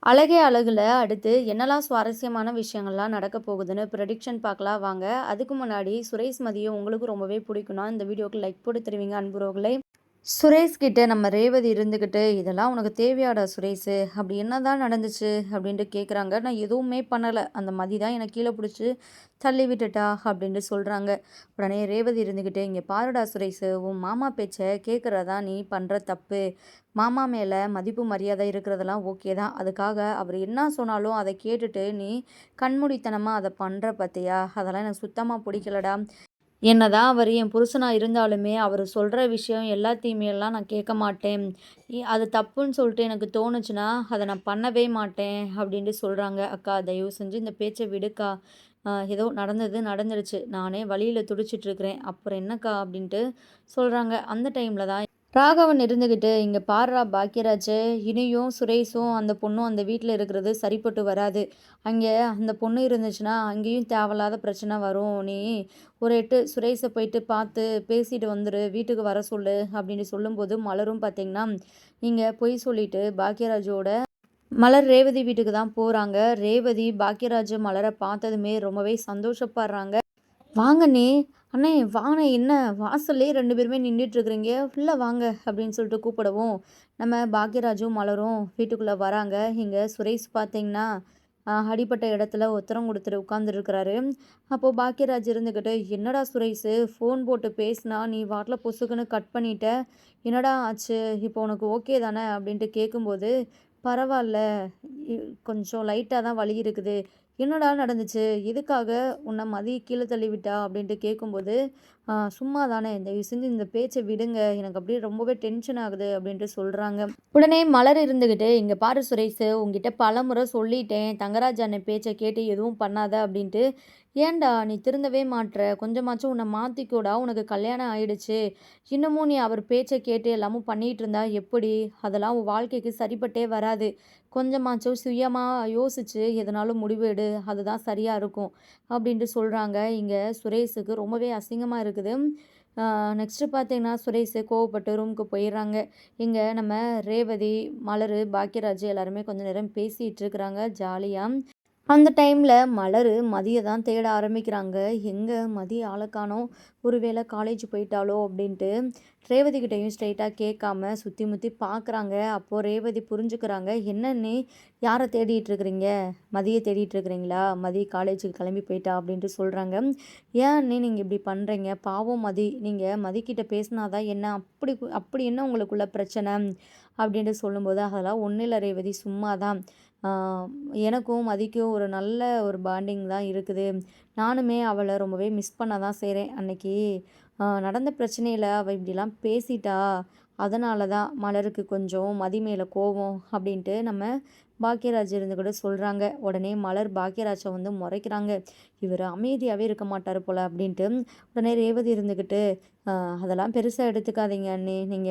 அழகே அழகுல அடுத்து என்னலாம் சுவாரஸ்யமான விஷயங்கள்லாம் நடக்க போகுதுன்னு ப்ரெடிக்ஷன் பார்க்கலாம் வாங்க. அதுக்கு முன்னாடி சுரேஷ் மதிய உங்களுக்கு ரொம்பவே பிடிக்கும்னா, இந்த வீடியோக்கு லைக் போட்டு தருவீங்க அன்புறவுகளே. சுரேஷ் கிட்ட நம்ம ரேவதி இருந்துக்கிட்டு, "இதெல்லாம் உனக்கு தேவையாடா சுரேஷு? அப்படி என்னதான் நடந்துச்சு?" அப்படின்ட்டு கேட்குறாங்க. "நான் எதுவுமே பண்ணல. அந்த மதி தான் என்ன கீழ புடிச்சு தள்ளி விட்டுட்டா" அப்படின்ட்டு சொல்றாங்க. உடனே ரேவதி இருந்துக்கிட்டு, "இங்க பாருடா சுரேஷு, உன் மாமா பேச்ச கேட்கறது தான் நீ பண்ற தப்பு. மாமா மேல மதிப்பு, மரியாதை இருக்கிறதெல்லாம் ஓகே தான். அதுக்காக அவரு என்ன சொன்னாலும் அத கேட்டுட்டு நீ கண்மூடித்தனமா அத பண்ற பாத்தியா? அதெல்லாம் எனக்கு சுத்தமா புடிக்கலடா. என்னதான் அவரு என் புருஷனா இருந்தாலுமே, அவரு சொல்ற விஷயம் எல்லாத்தையுமேலாம் நான் கேட்க மாட்டேன். அது தப்புன்னு சொல்லிட்டு எனக்கு தோணுச்சுன்னா, அத நான் பண்ணவே மாட்டேன்." அப்படின்ட்டு சொல்றாங்க. "அக்கா தயவு செஞ்சு இந்த பேச்ச விடுக்கா. ஏதோ நடந்தது நடந்துருச்சு. நானே வலியில துடிச்சிட்டுருக்கிறேன். அப்புறம் என்னக்கா?" அப்படின்ட்டு சொல்றாங்க. அந்த டைம்ல தான் ராகவன் இருந்துகிட்டு, "இங்க பார்றா பாக்கியராஜு, இனியும் சுரேஷும் அந்த பொண்ணும் அந்த வீட்ல இருக்கிறது சரிப்பட்டு வராது. அங்கே அந்த பொண்ணு இருந்துச்சுன்னா, அங்கேயும் தேவையில்லாத பிரச்சனை வரும். நீ ஒரு எட்டு சுரேஷ போயிட்டு பார்த்து பேசிட்டு வந்துரு. வீட்டுக்கு வர சொல்லு." அப்படின்னு சொல்லும்போது, மலரும் பார்த்தீங்கன்னா, இங்க பொய் சொல்லிட்டு பாக்கியராஜோட மலர் ரேவதி வீட்டுக்கு தான் போறாங்க. ரேவதி பாக்கியராஜ், மலர பார்த்ததுமே ரொம்பவே சந்தோஷப்படுறாங்க. "வாங்க அண்ணே, அண்ணே வாண்ணே, என்ன வாசல்லே 2 பேருமே நின்னுட்டுருக்கிறீங்க, உள்ள வாங்க" அப்படின்னு சொல்லிட்டு கூப்பிடவும், நம்ம பாக்யராஜும் மலரும் வீட்டுக்குள்ள வராங்க. இங்க சுரேஷ் பார்த்தீங்கன்னா, அடிபட்ட இடத்துல ஒத்தரம் குடுத்துட்டு உட்காந்துருக்கிறாரு. அப்போ பாக்யராஜ் இருந்துக்கிட்டு, "என்னடா சுரேஷு, ஃபோன் போட்டு பேசினா நீ பாட்டுல பொசுக்குன்னு கட் பண்ணிட்ட. என்னடா ஆச்சு? இப்போ உனக்கு ஓகே தானே?" அப்படின்ட்டு கேட்கும்போது, "பரவால்ல, இ கொஞ்சம் லைட்டா தான் வலி இருக்குது. என்னடா நடந்துச்சு? எதுக்காக உன்ன மதி கீழ தள்ளிவிட்டா?" அப்படின்ட்டு கேட்கும்போது, சும்மா தானே, தயவு செஞ்சு இந்த பேச்ச விடுங்க. எனக்கு அப்படியே ரொம்பவே டென்ஷன் ஆகுது." அப்படின்ட்டு சொல்றாங்க. உடனே மலர் இருந்துகிட்டு, "இங்க பாரு சுரேஷு, உன்கிட்ட பலமுறை சொல்லிட்டேன். தங்கராஜ் அண்ணன் பேச்ச கேட்டு எதுவும் பண்ணாத" அப்படின்ட்டு. "ஏன்டா நீ திருந்தவே மாட்ற? கொஞ்சமாச்சும் உன்ன மாத்திக்கோடா. உனக்கு கல்யாணம் ஆயிடுச்சு. இன்னமும் நீ அவர் பேச்ச கேட்டு எல்லாமும் பண்ணிட்டு இருந்தா எப்படி? அதெல்லாம் உன் வாழ்க்கைக்கு சரிப்பட்டே வராது. கொஞ்சமாச்சும் சுயமா யோசிச்சு எதனாலும் முடிவு எடு. அதுதான் சரியா இருக்கும்." அப்படின்ட்டு சொல்றாங்க. இங்க சுரேஷுக்கு ரொம்பவே அசிங்கமா இருக்குது. நெக்ஸ்ட்டு பார்த்தீங்கன்னா, சுரேஷ் கோவப்பட்டு ரூமுக்கு போயிர்றாங்க. இங்க நம்ம ரேவதி, மலரு, பாக்யராஜ் எல்லாருமே கொஞ்ச நேரம் பேசிட்டு இருக்கிறாங்க ஜாலியா. அந்த டைம்ல மலரு மதிய தான் தேட ஆரம்பிக்கிறாங்க. எங்க மதி ஆள காணோம். ஒருவேளை காலேஜ் போயிட்டாளோ அப்படின்ட்டு ரேவதி கிட்டயும் ஸ்ட்ரெயிட்டா கேட்காம சுத்தி முத்தி பார்க்குறாங்க. அப்போ ரேவதி புரிஞ்சுக்கிறாங்க. "என்ன அண்ணி, யார தேடிட்டு இருக்கிறீங்க? மதிய தேடிட்டு இருக்கிறீங்களா? மதி காலேஜுக்கு கிளம்பி போயிட்டா" அப்படின்ட்டு சொல்றாங்க. "ஏன் அண்ணி நீங்க இப்படி பண்றீங்க? பாவம் மதி. நீங்க மதிக்கிட்ட பேசினா தான் என்ன? அப்படி அப்படி என்ன உங்களுக்குள்ள பிரச்சனை?" அப்படின்ட்டு சொல்லும்போது, "அதெல்லாம் ஒண்ணும் இல்ல ரேவதி, சும்மா தான். ஆ எனக்கும் மதிக்கும் ஒரு நல்ல ஒரு பாண்டிங் தான் இருக்குது. நானுமே அவள ரொம்பவே மிஸ் பண்ண தான் செய்றேன். அன்னைக்கு நடந்த பிரச்சனையில அவ இப்படிலாம் பேசிட்டா. அதனால தான் மலருக்கு கொஞ்சம் மதி மேல கோவம்." அப்படின்ட்டு நம்ம பாக்யராஜ் இருந்துக்கிட்டு சொல்றாங்க. உடனே மலர் பாக்யராஜ வந்து முறைக்கிறாங்க. "இவரு அமைதியாவே இருக்க மாட்டாரு போல" அப்படின்ட்டு. உடனே ரேவதி இருந்துக்கிட்டு, "அ அதெல்லாம் பெருசா எடுத்துக்காதீங்க அண்ணி. நீங்க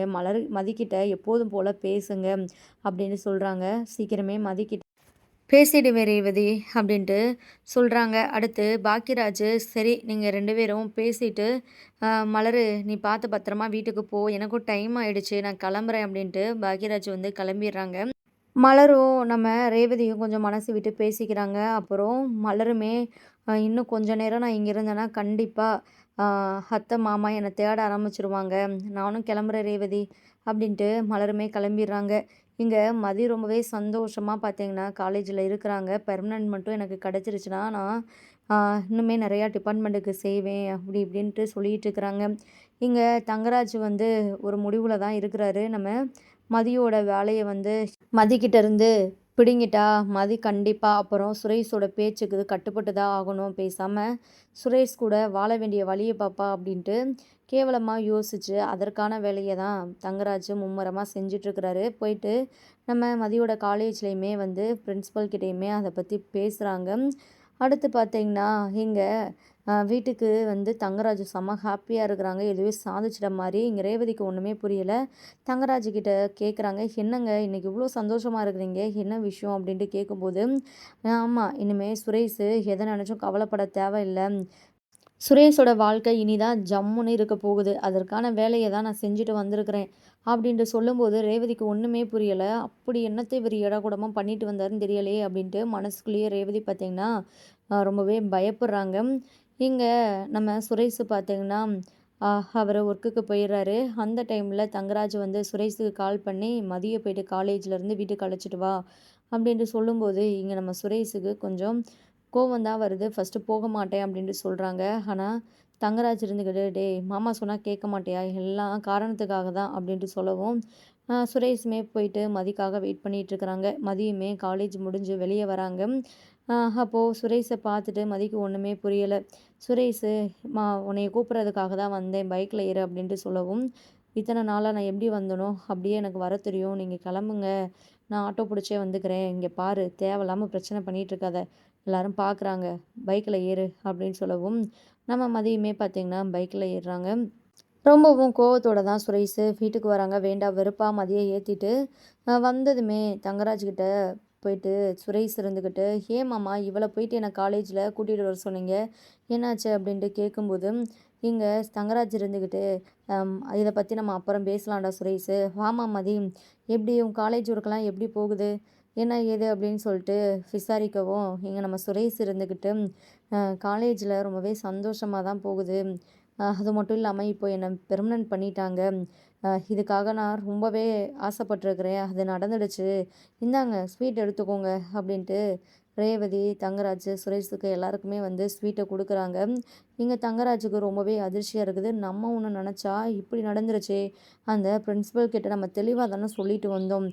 மதிக்கிட்ட எப்போதும் போல பேசுங்க" அப்படின்னு சொல்றாங்க. "சீக்கிரமே மதிக்கிட்ட பேசிடுவேன் ரேவதி" அப்படின்ட்டு சொல்கிறாங்க. அடுத்து பாக்கியராஜ், "சரி நீங்கள் 2 பேரும் பேசிட்டு மலரு நீ பார்த்து பத்திரமா வீட்டுக்கு போ. எனக்கும் டைம் ஆயிடுச்சு. நான் கிளம்புறேன்" அப்படின்ட்டு பாக்கியராஜ் வந்து கிளம்பிடுறாங்க. மலரும் நம்ம ரேவதியும் கொஞ்சம் மனசு விட்டு பேசிக்கிறாங்க. அப்புறம் மலருமே, இன்னும் கொஞ்ச நேரம் நான் இங்க இருந்தேன்னா கண்டிப்பா அ அத்தை, மாமா என்னை தேட ஆரம்பிச்சுருவாங்க. நானும் கிளம்புறேன் ரேவதி" அப்படின்ட்டு மலருமே கிளம்பிடுறாங்க. இங்க மதி ரொம்பவே சந்தோஷமா பார்த்தீங்கன்னா, காலேஜில இருக்கிறாங்க. பெர்மனன்ட் மட்டும் எனக்கு கிடச்சிருச்சுன்னா, நான் அ இன்னுமே நிறையா டிபார்ட்மெண்ட்டுக்கு செய்வேன் அப்படி இப்படின்ட்டு சொல்லிட்டு இருக்கிறாங்க. இங்க தங்கராஜ் வந்து ஒரு முடிவுல தான் இருக்கிறாரு. நம்ம மதியோட வேலைய வந்து மதிக்கிட்ட இருந்து பிடுங்கிட்டா, மதி கண்டிப்பா அப்புறம் சுரேஷோட பேச்சுக்கு கட்டுப்பட்டு தான் ஆகணும். பேசாம சுரேஷ் கூட வாழ வேண்டிய வழிய பாப்பா அப்படின்ட்டு கேவலமா யோசிச்சு, அதற்கான வேலைய தான் தங்கராஜ் மும்மரமா செஞ்சுட்ருக்கிறாரு. போயிட்டு நம்ம மதியோட காலேஜ்லயுமே வந்து பிரின்சிபல் கிட்டயுமே அத பத்தி பேசுறாங்க. அடுத்து பார்த்தீங்கன்னா, இங்க வீட்டுக்கு வந்து தங்கராஜ் செம்ம ஹாப்பியா இருக்கிறாங்க. எதுவே சாதிச்சிட்ட மாரி. இங்க ரேவதிக்கு ஒண்ணுமே புரியல. தங்கராஜ் கிட்ட கேட்குறாங்க, "என்னங்க இன்னைக்கு இவ்ளோ சந்தோஷமா இருக்கிறீங்க? என்ன விஷயம்?" அப்படின்ட்டு கேட்கும்போது, "ஆமா, இனிமே சுரேஷு எத நினைச்சும் கவலைப்பட தேவையில்ல. சுரேஷோட வாழ்க்கை இனிதான் ஜம்முன்னு இருக்க போகுது. அதற்கான வேலைய தான் நான் செஞ்சுட்டு வந்திருக்கிறேன். அப்படின்ட்டு சொல்லும்போது ரேவதிக்கு ஒண்ணுமே புரியல. அப்படி என்னத்த இவரு ஏடாகூடமா பண்ணிட்டு வந்தாருன்னு தெரியலையே அப்படின்ட்டு மனசுக்குள்ளேயே ரேவதி பார்த்தீங்கன்னா, ரொம்பவே பயப்படுறாங்க. இங்க நம்ம சுரேஷ் பார்த்தீங்கன்னா, அ அவரு ஒர்க்குக்கு போயிடுறாரு. அந்த டைம்ல தங்கராஜ் வந்து சுரேஷுக்கு கால் பண்ணி, "மதிய போயிட்டு காலேஜ்லேருந்து வீட்டுக்கு அழைச்சிட்டு வா" அப்படின்ட்டு சொல்லும்போது, இங்க நம்ம சுரேஷுக்கு கொஞ்சம் கோவம் தான் வருது. ஃபர்ஸ்ட்டு போக மாட்டேன் அப்படின்ட்டு சொல்றாங்க. ஆனா, தங்கராஜ் இருந்துக்கிட்டு, "டேய் மாமா சொன்னா கேட்க மாட்டியா? எல்லாம் காரணத்துக்காக தான்" அப்படின்ட்டு சொல்லவும், சுரேஷுமே போயிட்டு மதிக்காக வெயிட் பண்ணிட்டு இருக்கிறாங்க. மதியுமே காலேஜ் முடிஞ்சு வெளிய வராங்க. அப்போ சுரேஷ பார்த்துட்டு மதிக்கு ஒண்ணுமே புரியல. சுரேஷு, உன்னைய கூப்பிடுறதுக்காக தான் வந்தேன். பைக்ல ஏறு" அப்படின்ட்டு சொல்லவும், "இத்தன நாளா நான் எப்படி வந்தனோ, அப்படியே எனக்கு வர தெரியும். நீங்க கிளம்புங்க. நான் ஆட்டோ புடிச்சே வந்துக்கிறேன். இங்க பாரு, தேவையில்லாம பிரச்சனை பண்ணிட்டு இருக்காத. எல்லாரும் பார்க்குறாங்க. பைக்ல ஏறு" அப்படின்னு சொல்லவும், நம்ம மதியமே பார்த்தீங்கன்னா பைக்ல ஏறுறாங்க. ரொம்பவும் கோவத்தோட தான் சுரேஷு வீட்டுக்கு வராங்க. வேண்டா வெறுப்பா மதிய ஏத்திட்டு, வந்ததுமே தங்கராஜ் கிட்ட போயிட்டு சுரேஷ் இருந்துக்கிட்டு, "ஏன் மாமா இவள போயிட்டு என்ன காலேஜ்ல கூட்டிட்டு வர சொன்னீங்க? என்னாச்சு?" அப்படின்ட்டு கேட்கும்போது, இங்க தங்கராஜ் இருந்துக்கிட்டு, இத பத்தி நம்ம அப்புறம் பேசலாம்டா சுரேஷு. வாமா மதி, எப்படி உன் காலேஜ் ஒர்க்லாம் எப்படி போகுது? என்ன ஏது?" அப்படின்னு சொல்லிட்டு விசாரிக்கவும், இங்க நம்ம சுரேஷ் இருந்துக்கிட்டு, காலேஜ்ல ரொம்பவே சந்தோஷமா தான் போகுது. அது மட்டும் இல்லாம இப்போ என்ன பெர்மனன்ட் பண்ணிட்டாங்க. இதுக்காக நான் ரொம்பவே ஆசைப்பட்டுருக்கிறேன். அது நடந்துடுச்சு. இந்தாங்க ஸ்வீட் எடுத்துக்கோங்க" அப்படின்ட்டு ரேவதி, தங்கராஜ், சுரேஷுக்கு எல்லாருக்குமே வந்து ஸ்வீட்ட குடுக்குறாங்க. இங்க தங்கராஜுக்கு ரொம்பவே அதிர்ச்சியா இருக்குது. நம்ம ஒண்ணு நெனச்சா இப்படி நடந்துருச்சே! அந்த பிரின்சிபல் கிட்ட நம்ம தெளிவா தானே சொல்லிட்டு வந்தோம்.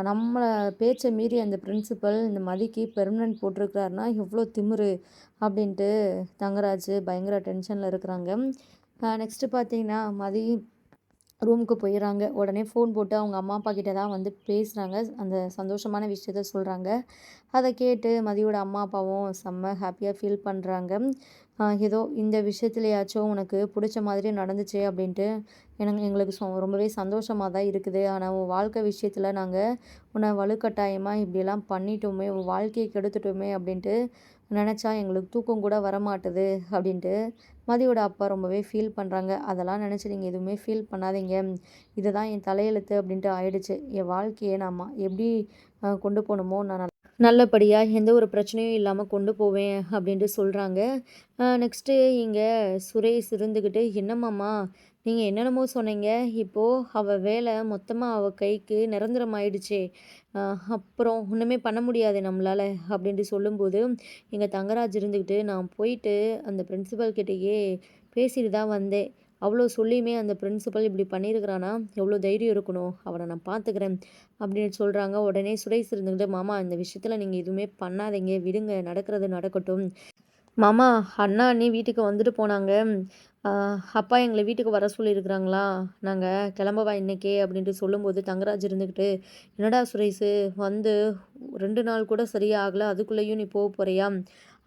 நம்மள பேச்ச மீறி அந்த பிரின்சிபல் இந்த மதிக்கு பெர்மனன்ட் போட்டிருக்கிறாருன்னா எவ்ளோ திமிரு! அப்படின்ட்டு தங்கராஜ் பயங்கர டென்ஷன்ல இருக்கிறாங்க. நெக்ஸ்ட்டு பார்த்தீங்கன்னா, மதி ரூமுக்கு போயிர்றாங்க. உடனே ஃபோன் போட்டு அவங்க அம்மா, அப்பா கிட்ட தான் வந்து பேசுறாங்க. அந்த சந்தோஷமான விஷயத்த சொல்றாங்க. அத கேட்டு மதியோட அம்மா, அப்பாவும் செம்ம ஹாப்பியா ஃபீல் பண்றாங்க. ஏதோ இந்த விஷயத்துலயாச்சும் உனக்கு புடிச்ச மாதிரி நடந்துச்சே அப்படின்ட்டு எங்களுக்கு ரொம்பவே சந்தோஷமா தான் இருக்குது. ஆனா உன் வாழ்க்கை விஷயத்துல நாங்க உன்ன வலுக்கட்டாயமா இப்படியெல்லாம் பண்ணிட்டோமே, உன் வாழ்க்கைய கெடுத்துட்டோமே அப்படின்ட்டு நெனச்சா எங்களுக்கு தூக்கம் கூட வரமாட்டுது அப்படின்ட்டு மதியோட அப்பா ரொம்பவே ஃபீல் பண்றாங்க. அதெல்லாம் நெனச்சு நீங்க எதுவுமே ஃபீல் பண்ணாதீங்க. இதுதான் என் தலையெழுத்து அப்படின்ட்டு ஆயிடுச்சு. என் வாழ்க்கைய நான் எப்படி கொண்டு போணுமோ நான் நல்லபடியா எந்த ஒரு பிரச்சனையும் இல்லாம கொண்டு போவேன் அப்படின்ட்டு சொல்றாங்க. நெக்ஸ்ட்டு இங்க சுரேஷ் இருந்துக்கிட்டு, "என்னம்மாம்மா நீங்க என்னென்னமோ சொன்னீங்க. இப்போ அவ வேலை மொத்தமா அவ கைக்கு நிரந்தரம் ஆயிடுச்சே! அ அப்புறம் ஒண்ணுமே பண்ண முடியாதே நம்மளால" அப்படின்ட்டு சொல்லும்போது, எங்க தங்கராஜ் இருந்துக்கிட்டு, "நான் போயிட்டு அந்த பிரின்சிபல் கிட்டயே பேசிட்டு தான் வந்தேன். அவ்வளோ சொல்லியுமே அந்த பிரின்சிபல் இப்படி பண்ணியிருக்கிறான்னா, எவ்வளோ தைரியம் இருக்கணும். அவன நான் பார்த்துக்கிறேன்" அப்படின்னு சொல்றாங்க. உடனே சுரேஷ் இருந்துக்கிட்டு, "மாமா இந்த விஷயத்துல நீங்க எதுவுமே பண்ணாதீங்க. விடுங்க. நடக்கிறது நடக்கட்டும். மாமா, அண்ணா, அண்ணி வீட்டுக்கு வந்துட்டு போனாங்க. அ அப்பா எங்கள வீட்டுக்கு வர சொல்லியிருக்கிறாங்களா? நாங்க கிளம்பவா இன்னைக்கே?" அப்படின்ட்டு சொல்லும்போது, தங்கராஜ் இருந்துக்கிட்டு, "என்னடா சுரேஷு, வந்து 2 நாள் கூட சரியா ஆகல. அதுக்குள்ளேயும் நீ போறியா?"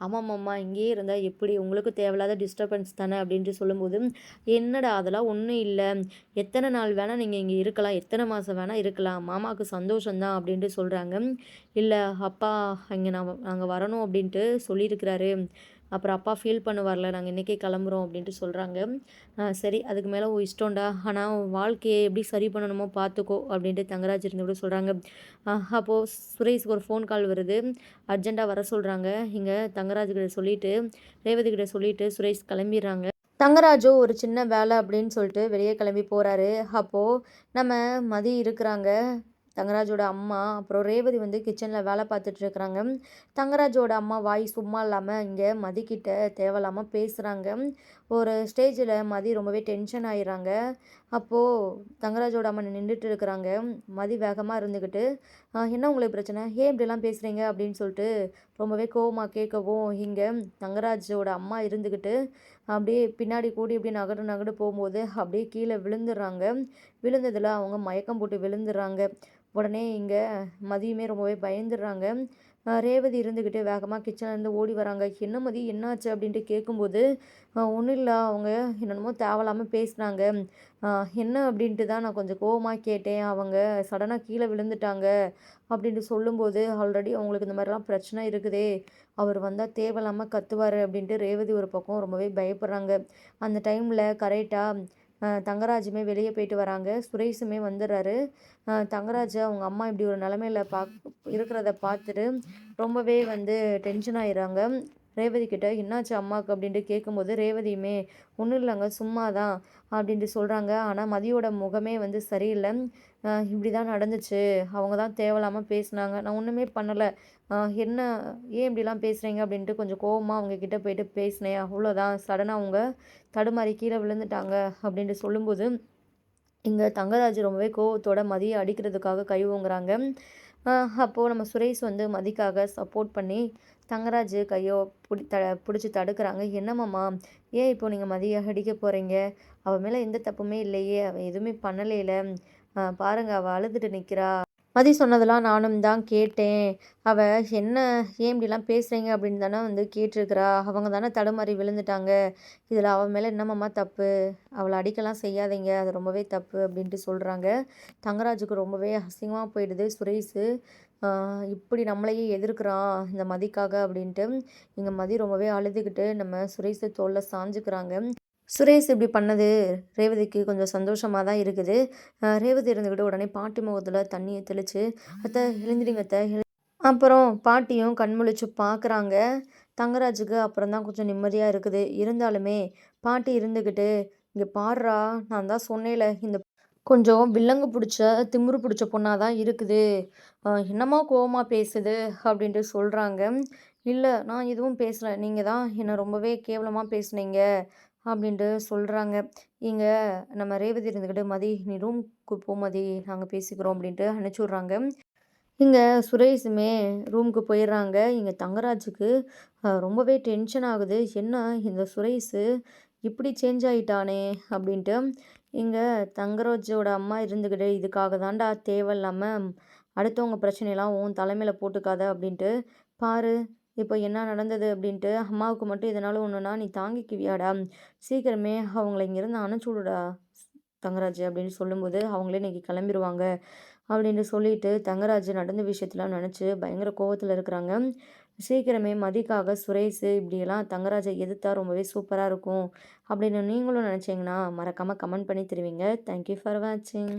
"ஆமாமாம்மா, இங்கேயே இருந்தா எப்படி? உங்களுக்கும் தேவையில்லாத டிஸ்டர்பன்ஸ் தானே" அப்படின்ட்டு சொல்லும்போது, "என்னடா அதெல்லாம் ஒண்ணும் இல்ல. எத்தன நாள் வேணா நீங்க இங்க இருக்கலாம். எத்தன மாசம் வேணா இருக்கலாம். மாமாவுக்கு சந்தோஷம் தான்" அப்படின்ட்டு சொல்றாங்க. "இல்ல அப்பா இங்க நாங்க வரணும் அப்படின்ட்டு சொல்லியிருக்கிறாரு. அப்புறம் அப்பா ஃபீல் பண்ணுவார்ல. நாங்க இன்னைக்கே கிளம்புறோம்" அப்படின்ட்டு சொல்றாங்க. சரி அதுக்கு மேல உன் இஷ்டம்டா. ஆனா உன் வாழ்க்கைய எப்படி சரி பண்ணணுமோ பார்த்துக்கோ" அப்படின்ட்டு தங்கராஜ் இருந்துக்கூட சொல்றாங்க. அப்போ சுரேஷ்க்கு ஒரு ஃபோன் கால் வருது. அர்ஜென்ட்டா வர சொல்றாங்க. இங்க தங்கராஜ் கிட்ட சொல்லிட்டு, ரேவதி கிட்ட சொல்லிட்டு சுரேஷ் கிளம்பிர்றாங்க. தங்கராஜோ ஒரு சின்ன வேலை அப்படின்னு சொல்லிட்டு வெளியே கிளம்பி போறாரு. அப்போ நம்ம மதி இருக்கிறாங்க. தங்கராஜோட அம்மா, அப்புறம் ரேவதி வந்து கிச்சன்ல வேலை பார்த்துட்டு இருக்கிறாங்க. தங்கராஜோட அம்மா வாய் சும்மா இல்லாம இங்க மதிக்கிட்ட தேவையில்லாம பேசுறாங்க. ஒரு ஸ்டேஜில் மதி ரொம்பவே டென்ஷன் ஆயிடுறாங்க. அப்போ தங்கராஜோட அம்மா நின்றுட்டு இருக்கிறாங்க. மதி வேகமா இருந்துக்கிட்டு, என்ன உங்களுக்கு பிரச்சனை? ஏன் இப்படிலாம் பேசுறீங்க?" அப்படின்னு சொல்லிட்டு ரொம்பவே கோவமா கேட்கவும், இங்க தங்கராஜோட அம்மா இருந்துக்கிட்டு அப்படியே பின்னாடி கூடி இப்படி நகடு நகடு போகும்போது அப்படியே கீழே விழுந்துடுறாங்க. விழுந்ததுல அவங்க மயக்கம் போட்டு விழுந்துடுறாங்க. உடனே இங்கே மதியுமே ரொம்பவே பயந்துடுறாங்க. ரேவதி இருந்துக்கிட்டு வேகமாக கிச்சன்லேருந்து ஓடி வராங்க. என்ன மதி என்னாச்சு அப்படின்ட்டு கேட்கும்போது, ஒன்றும் இல்லை, அவங்க என்னென்னமோ தேவையில்லாமல் பேசினாங்க. என்ன அப்படின்ட்டு தான் நான் கொஞ்சம் கோவமாக கேட்டேன். அவங்க சடனாக கீழே விழுந்துட்டாங்க அப்படின்ட்டு சொல்லும்போது, ஆல்ரெடி அவங்களுக்கு இந்த மாதிரிலாம் பிரச்சனை இருக்குதே, அவர் வந்தால் தேவையில்லாமல் கத்துவார் அப்படின்ட்டு ரேவதி ஒரு பக்கம் ரொம்பவே பயப்படுறாங்க. அந்த டைமில் கரெக்டாக தங்கராஜுமே வெளியே போயிட்டு வராங்க. சுரேஷுமே வந்துடுறாரு. தங்கராஜ் அவங்க அம்மா இப்படி ஒரு நிலமையில இருக்கிறத பார்த்துட்டு ரொம்பவே வந்து டென்ஷன் ஆயிடுறாங்க. ரேவதி கிட்ட என்னாச்சு அம்மாவுக்கு அப்படின்ட்டு கேட்கும்போது, ரேவதியுமே ஒன்றும் இல்லைங்க சும்மா தான் அப்படின்ட்டு சொல்கிறாங்க. ஆனால் மதியோட முகமே வந்து சரியில்லை. இப்படி தான் நடந்துச்சு, அவங்க தான் தேவையில்லாமல் பேசினாங்க, நான் ஒன்றுமே பண்ணலை, என்ன ஏன் இப்படிலாம் பேசுகிறீங்க அப்படின்ட்டு கொஞ்சம் கோவமாக அவங்க கிட்ட போயிட்டு பேசினேன், அவ்வளோதான். சடனாக அவங்க தடுமாறி கீழே விழுந்துட்டாங்க அப்படின்ட்டு சொல்லும்போது, இங்கே தங்கராஜ் ரொம்பவே கோவத்தோட மதியை அடிக்கிறதுக்காக கை ஓங்குறாங்க. அப்போது நம்ம சுரேஷ் வந்து மதிக்காக சப்போர்ட் பண்ணி தங்கராஜ் கையோ பிடிச்சி தடுக்கிறாங்க. என்னம்மாம்மா, ஏன் இப்போ நீங்கள் மதியை அடிக்க போகிறீங்க? அவள் மேலே எந்த தப்புமே இல்லையே, அவள் எதுவுமே பண்ணலையில, பாருங்க அவள் அழுதுட்டு நிற்கிறா. மதி சொன்னதெல்லாம் நானும் தான் கேட்டேன். அவ என்ன ஏன் இப்படிலாம் பேசுறீங்க அப்படின்னு தானே வந்து கேட்டிருக்கிறா. அவங்க தானே தடுமாறி விழுந்துட்டாங்க. இதில் அவ மேலே என்னம்மாம்மா தப்பு? அவளை அடிக்கலாம் செய்யாதீங்க. அது ரொம்பவே தப்பு அப்படின்ட்டு சொல்கிறாங்க. தங்கராஜுக்கு ரொம்பவே அசிங்கமாக போயிடுது. சுரேஷு இப்படி நம்மளையே எதிர்க்கிறான் இந்த மதிக்காக அப்படின்ட்டு. இங்கே மதி ரொம்பவே அழுதுகிட்டு நம்ம சுரேஷு தோளில் சாஞ்சுக்கிறாங்க. சுரேஷ் இப்படி பண்ணது ரேவதிக்கு கொஞ்சம் சந்தோஷமாக தான் இருக்குது. ரேவதி இருந்துக்கிட்டு உடனே பாட்டி முகத்தில் தண்ணியை தெளித்து, அத்தை எழுந்திரிங்க அத்தை. அப்புறம் பாட்டியும் கண்முழிச்சு பார்க்குறாங்க. தங்கராஜுக்கு அப்புறம் தான் கொஞ்சம் நிம்மதியாக இருக்குது. இருந்தாலுமே பாட்டி இருந்துக்கிட்டு, இங்கே பாடுறா, நான் தான் சொன்னேல, இந்த கொஞ்சம் வில்லங்கு பிடிச்ச திமிரு பிடிச்ச பொண்ணாக தான் இருக்குது, என்னமோ கோவமாக பேசுது அப்படின்ட்டு சொல்கிறாங்க. இல்லை நான் எதுவும் பேசலை, நீங்கள் தான் என்னை ரொம்பவே கேவலமாக பேசுனீங்க அப்படின்ட்டு சொல்கிறாங்க. இங்கே நம்ம ரேவதி இருந்துக்கிட்டு, மதி நீ ரூமுக்கு போ மதி, நாங்கள் பேசிக்கிறோம் அப்படின்ட்டு அனுப்பிச்சி விட்றாங்க. இங்கே சுரேஷுமே ரூமுக்கு போயிடுறாங்க. இங்கே தங்கராஜுக்கு ரொம்பவே டென்ஷன் ஆகுது. என்ன இந்த சுரேஷு இப்படி சேஞ்ச் ஆகிட்டானே அப்படின்ட்டு. இங்கே தங்கராஜோட அம்மா இருந்துக்கிட்டு, இதுக்காக தாண்டா தேவையில்லாமல் அடுத்தவங்க பிரச்சனையெல்லாம் உன் தலைமையில் போட்டுக்காத அப்படின்ட்டு, பாரு இப்போ என்ன நடந்தது அப்படின்ட்டு, அம்மாவுக்கு மட்டும் இதனால் ஒன்றுனா நீ தாங்கிக்குவியாடா, சீக்கிரமே அவங்கள இங்கேருந்து அனுப்பிச்சி விடுடா தங்கராஜ் அப்படின்னு சொல்லும்போது, அவங்களே இன்றைக்கி கிளம்பிடுவாங்க அப்படின்னு சொல்லிட்டு தங்கராஜ் நடந்த விஷயத்தெலாம் நினச்சி பயங்கர கோவத்தில் இருக்கிறாங்க. சீக்கிரமே மதிக்காக சுரேஷ் இப்படியெல்லாம் தங்கராஜை எதிர்த்தா ரொம்பவே சூப்பராக இருக்கும் அப்படின்னு நீங்களும் நினச்சிங்கன்னா மறக்காமல் கமெண்ட் பண்ணி தருவீங்க. தேங்க்யூ ஃபார் வாட்சிங்.